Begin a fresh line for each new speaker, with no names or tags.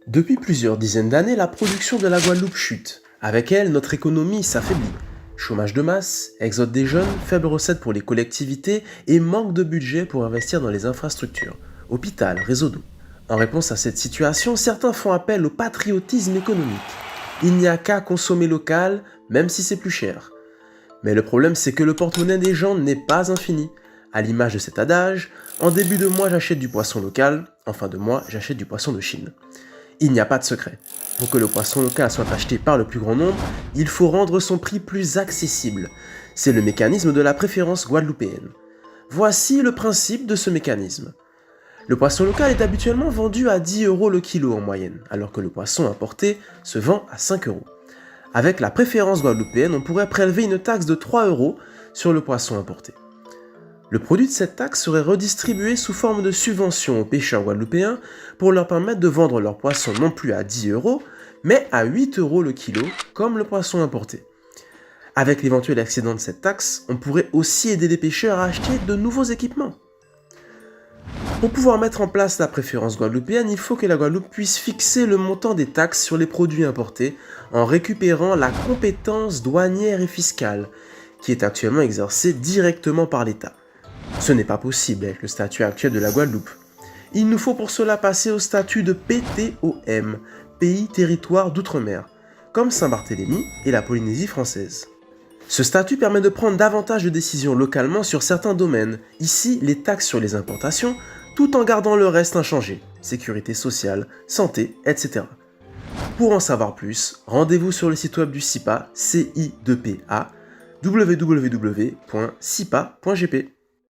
Depuis plusieurs dizaines d'années, la production de la Guadeloupe chute. Avec elle, notre économie s'affaiblit. Chômage de masse, exode des jeunes, faibles recettes pour les collectivités et manque de budget pour investir dans les infrastructures, hôpital, réseau d'eau. En réponse à cette situation, certains font appel au patriotisme économique. Il n'y a qu'à consommer local, même si c'est plus cher. Mais le problème, c'est que le porte-monnaie des gens n'est pas infini. À l'image de cet adage, en début de mois j'achète du poisson local, en fin de mois j'achète du poisson de Chine. Il n'y a pas de secret. Pour que le poisson local soit acheté par le plus grand nombre, il faut rendre son prix plus accessible. C'est le mécanisme de la préférence guadeloupéenne. Voici le principe de ce mécanisme. Le poisson local est habituellement vendu à 10 € le kilo en moyenne, alors que le poisson importé se vend à 5 €. Avec la préférence guadeloupéenne, on pourrait prélever une taxe de 3 € sur le poisson importé. Le produit de cette taxe serait redistribué sous forme de subvention aux pêcheurs guadeloupéens pour leur permettre de vendre leur poisson non plus à 10 €, mais à 8 € le kilo, comme le poisson importé. Avec l'éventuel excédent de cette taxe, on pourrait aussi aider les pêcheurs à acheter de nouveaux équipements. Pour pouvoir mettre en place la préférence guadeloupéenne, il faut que la Guadeloupe puisse fixer le montant des taxes sur les produits importés en récupérant la compétence douanière et fiscale, qui est actuellement exercée directement par l'État. Ce n'est pas possible avec le statut actuel de la Guadeloupe. Il nous faut pour cela passer au statut de PTOM, Pays Territoire d'Outre-mer, comme Saint-Barthélemy et la Polynésie française. Ce statut permet de prendre davantage de décisions localement sur certains domaines, ici les taxes sur les importations, tout en gardant le reste inchangé, sécurité sociale, santé, etc. Pour en savoir plus, rendez-vous sur le site web du CIPA, CI2PA, www.cipa.gp.